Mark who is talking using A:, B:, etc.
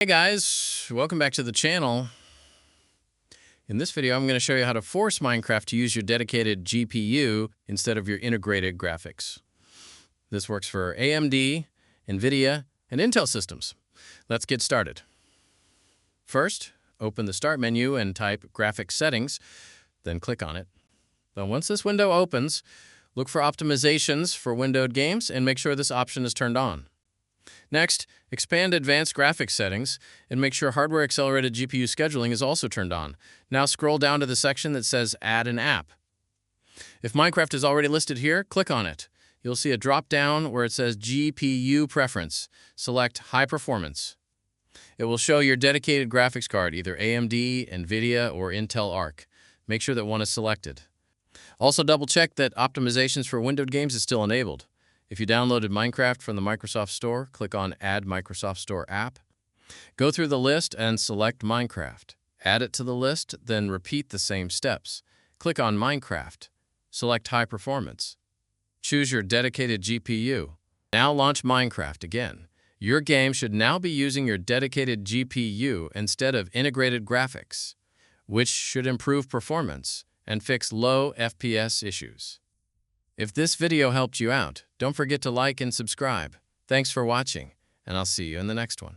A: Hey guys, welcome back to the channel. In this video, I'm going to show you how to force Minecraft to use your dedicated GPU instead of your integrated graphics. This works for AMD, Nvidia, and Intel systems. Let's get started. First, open the Start menu and type Graphics Settings, then click on it. Now, once this window opens, look for optimizations for windowed games and make sure this option is turned on. Next, expand Advanced Graphics Settings and make sure Hardware Accelerated GPU Scheduling is also turned on. Now scroll down to the section that says Add an App. If Minecraft is already listed here, click on it. You'll see a drop-down where it says GPU Preference. Select High Performance. It will show your dedicated graphics card, either AMD, Nvidia, or Intel Arc. Make sure that one is selected. Also double-check that optimizations for windowed games is still enabled. If you downloaded Minecraft from the Microsoft Store, click on Add Microsoft Store App. Go through the list and select Minecraft. Add it to the list, then repeat the same steps. Click on Minecraft. Select High Performance. Choose your dedicated GPU. Now launch Minecraft again. Your game should now be using your dedicated GPU instead of integrated graphics, which should improve performance and fix low FPS issues. If this video helped you out, don't forget to like and subscribe. Thanks for watching, and I'll see you in the next one.